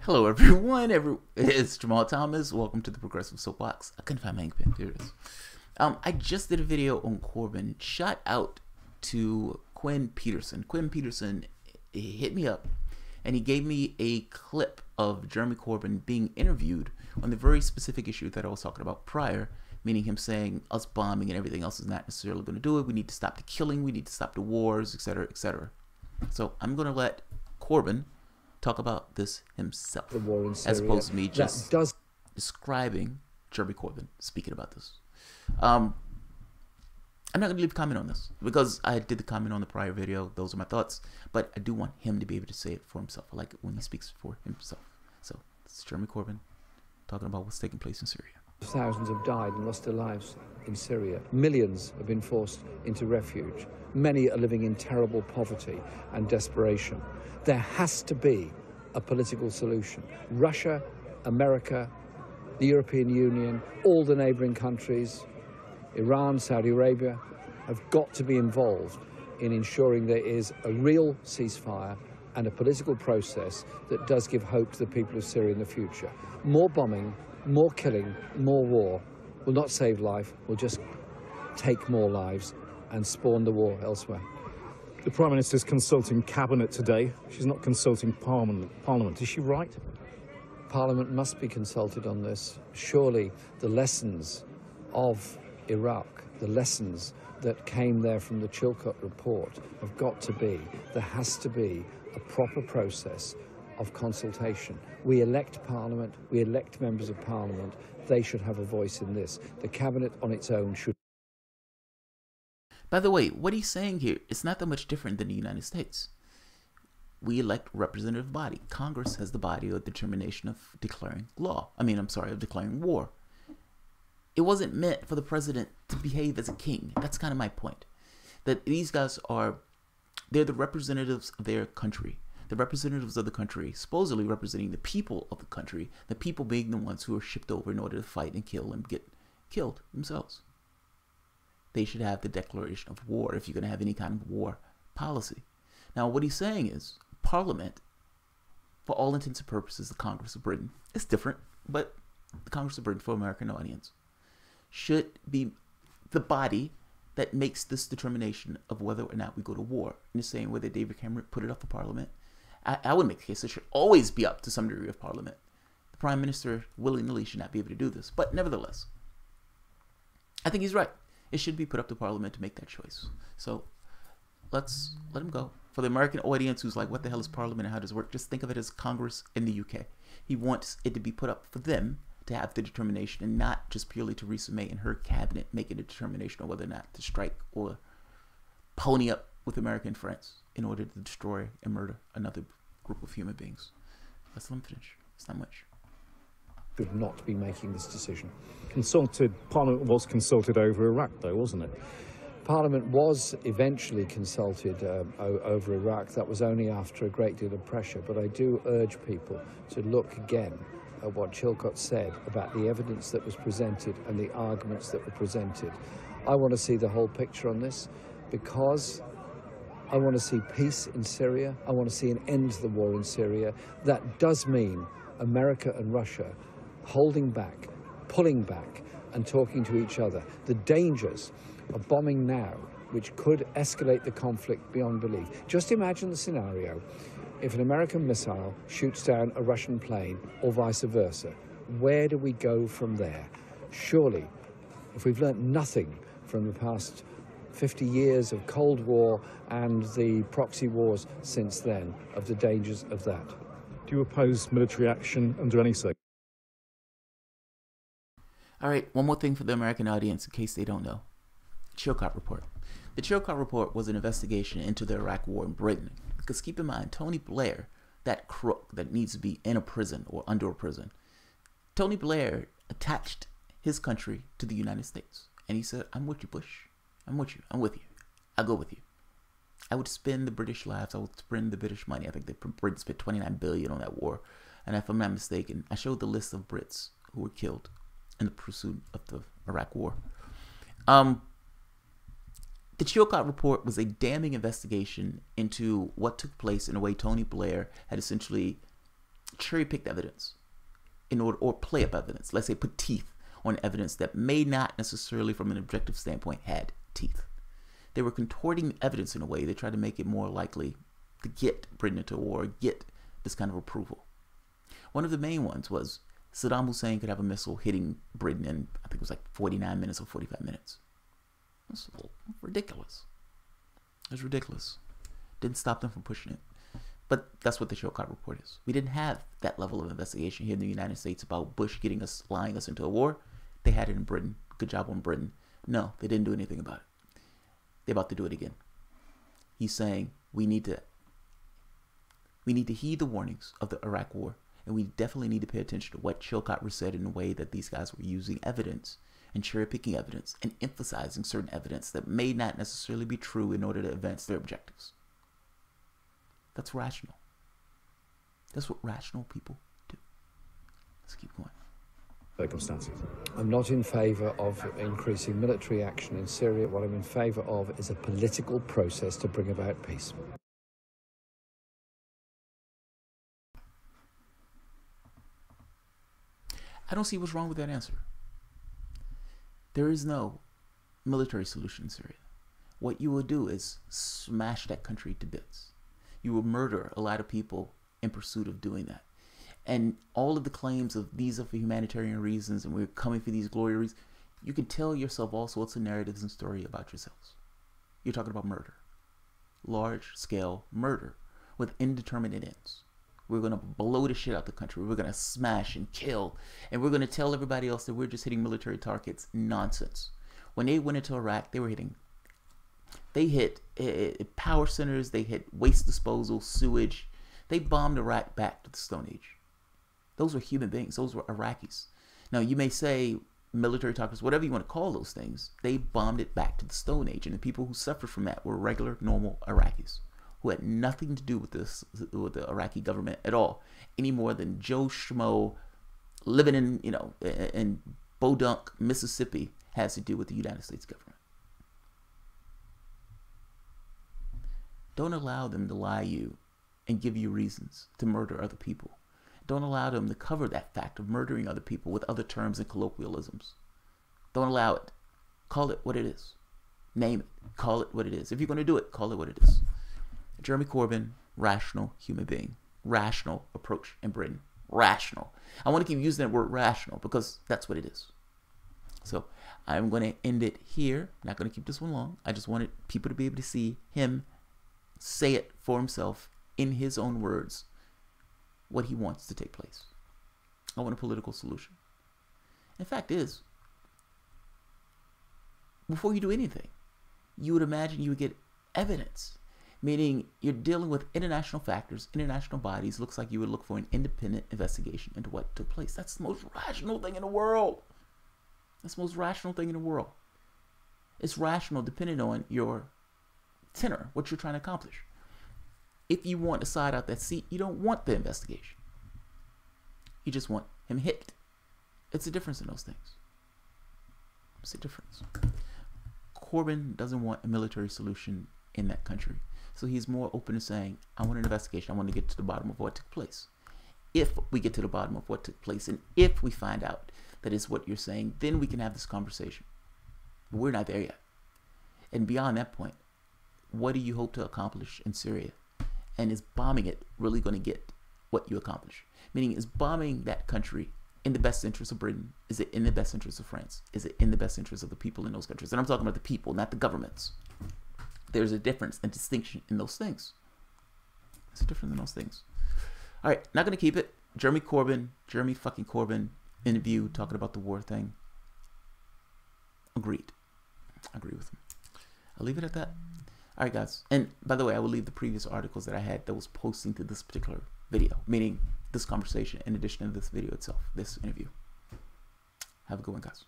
Hello everyone, it's Jamal Thomas. Welcome to the Progressive Soapbox. I couldn't find my ink pen. Here it is. I just did a video on Corbyn. Shout out to Quinn Peterson. Quinn Peterson hit me up and he gave me a clip of Jeremy Corbyn being interviewed on the very specific issue that I was talking about prior, meaning him saying us bombing and everything else is not necessarily going to do it. We need to stop the killing. We need to stop the wars, etc., etc. So I'm going to let Corbyn talk about this himself, the war in Syria, as opposed to me just describing Jeremy Corbyn speaking about this. I'm not going to leave a comment on this because I did the comment on the prior video. Those are my thoughts, but I do want him to be able to say it for himself. I like it when he speaks for himself. So it's Jeremy Corbyn talking about what's taking place in Syria. Thousands have died and lost their lives in Syria. Millions have been forced into refuge. Many are living in terrible poverty and desperation. There has to be a political solution. Russia, America, the European Union, all the neighboring countries, Iran, Saudi Arabia, have got to be involved in ensuring there is a real ceasefire and a political process that does give hope to the people of Syria in the future. More bombing, more killing, more war will not save life, will just take more lives and spawn the war elsewhere. The Prime Minister's consulting Cabinet today. She's not consulting Parliament. Is she right? Parliament must be consulted on this. Surely the lessons of Iraq, the lessons that came there from the Chilcot report have got to be, there has to be a proper process of consultation. We elect Parliament, we elect members of Parliament. They should have a voice in this. The Cabinet on its own should. By the way, what he's saying here is not that much different than the United States. We elect representative body. Congress has the body of determination of declaring of declaring war. It wasn't meant for the president to behave as a king. That's kind of my point. That these guys they're the representatives of their country. The representatives of the country, supposedly representing the people of the country, the people being the ones who are shipped over in order to fight and kill and get killed themselves. They should have the declaration of war if you're going to have any kind of war policy. Now, what he's saying is Parliament, for all intents and purposes, the Congress of Britain, is different, but the Congress of Britain for American audience should be the body that makes this determination of whether or not we go to war. In the same way that David Cameron put it up for Parliament, I would make the case it should always be up to some degree of Parliament. The Prime Minister willy-nilly should not be able to do this, but nevertheless, I think he's right. It should be put up to Parliament to make that choice. So let's let him go. For the American audience who's like, what the hell is Parliament and how does it work? Just think of it as Congress in the UK. He wants it to be put up for them to have the determination and not just purely Theresa May and her cabinet making a determination on whether or not to strike or pony up with American friends in order to destroy and murder another group of human beings. Let's let him finish. It's not much. Should not be making this decision. Parliament was consulted over Iraq, though, wasn't it? Parliament was eventually consulted over Iraq. That was only after a great deal of pressure. But I do urge people to look again at what Chilcot said about the evidence that was presented and the arguments that were presented. I want to see the whole picture on this because I want to see peace in Syria. I want to see an end to the war in Syria. That does mean America and Russia holding back, pulling back, and talking to each other. The dangers of bombing now, which could escalate the conflict beyond belief. Just imagine the scenario if an American missile shoots down a Russian plane or vice versa. Where do we go from there? Surely, if we've learnt nothing from the past 50 years of Cold War and the proxy wars since then, of the dangers of that. Do you oppose military action under any circumstances? All right, one more thing for the American audience in case they don't know. Chilcot Report. The Chilcot Report was an investigation into the Iraq War in Britain. Because keep in mind, Tony Blair, that crook that needs to be in a prison or under a prison, Tony Blair attached his country to the United States. And he said, I'm with you, Bush. I'm with you. I'm with you. I'll go with you. I would spend the British lives. I would spend the British money. I think the Brits spent $29 billion on that war. And if I'm not mistaken, I showed the list of Brits who were killed in the pursuit of the Iraq War. The Chilcot Report was a damning investigation into what took place in a way Tony Blair had essentially cherry-picked evidence in order, or play up evidence. Let's say put teeth on evidence that may not necessarily, from an objective standpoint, had teeth. They were contorting evidence in a way they tried to make it more likely to get Britain into war, get this kind of approval. One of the main ones was Saddam Hussein could have a missile hitting Britain in, I think it was like 49 minutes or 45 minutes. That's ridiculous. It was ridiculous. Didn't stop them from pushing it. But that's what the Chilcot report is. We didn't have that level of investigation here in the United States about Bush lying us into a war. They had it in Britain. Good job on Britain. No, they didn't do anything about it. They're about to do it again. He's saying we need to heed the warnings of the Iraq War, and we definitely need to pay attention to what Chilcot said in a way that these guys were using evidence and cherry-picking evidence and emphasizing certain evidence that may not necessarily be true in order to advance their objectives. That's rational. That's what rational people do. Let's keep going. Circumstances. I'm not in favour of increasing military action in Syria. What I'm in favour of is a political process to bring about peace. I don't see what's wrong with that answer. There is no military solution in Syria. What you will do is smash that country to bits. You will murder a lot of people in pursuit of doing that. And all of the claims of these are for humanitarian reasons and we're coming for these glory reasons, you can tell yourself all sorts of narratives and story about yourselves. You're talking about murder. Large-scale murder with indeterminate ends. We're going to blow the shit out the country. We're going to smash and kill. And we're going to tell everybody else that we're just hitting military targets. Nonsense. When they went into Iraq, they hit power centers. They hit waste disposal, sewage. They bombed Iraq back to the Stone Age. Those were human beings. Those were Iraqis. Now, you may say military targets, whatever you want to call those things. They bombed it back to the Stone Age. And the people who suffered from that were regular, normal Iraqis, who had nothing to do with the Iraqi government at all, any more than Joe Schmo living in Bodunk, Mississippi, has to do with the United States government. Don't allow them to lie you and give you reasons to murder other people. Don't allow them to cover that fact of murdering other people with other terms and colloquialisms. Don't allow it. Call it what it is. Name it. Call it what it is. If you're going to do it, call it what it is. Jeremy Corbyn, rational human being. Rational approach in Britain. Rational. I want to keep using that word rational because that's what it is. So I'm going to end it here. I'm not going to keep this one long. I just wanted people to be able to see him say it for himself in his own words what he wants to take place. I want a political solution. The fact is, before you do anything, you would imagine you would get evidence, meaning you're dealing with international factors, international bodies. Looks like you would look for an independent investigation into what took place. That's the most rational thing in the world. That's the most rational thing in the world. It's rational depending on your tenor, what you're trying to accomplish. If you want to side out that seat, you don't want the investigation. You just want him hit. It's a difference in those things. It's a difference. Corbyn doesn't want a military solution in that country. So he's more open to saying, I want an investigation. I want to get to the bottom of what took place. If we get to the bottom of what took place, and if we find out that is what you're saying, then we can have this conversation. But we're not there yet. And beyond that point, what do you hope to accomplish in Syria? And is bombing it really going to get what you accomplish? Meaning, is bombing that country in the best interest of Britain? Is it in the best interest of France? Is it in the best interest of the people in those countries? And I'm talking about the people, not the governments. There's a difference and distinction in those things. There's a difference in those things. All right, not going to keep it. Jeremy fucking Corbyn interview talking about the war thing. Agreed. I agree with him. I'll leave it at that. All right, guys. And by the way, I will leave the previous articles that I had that was posting to this particular video, meaning this conversation in addition to this video itself, this interview. Have a good one, guys.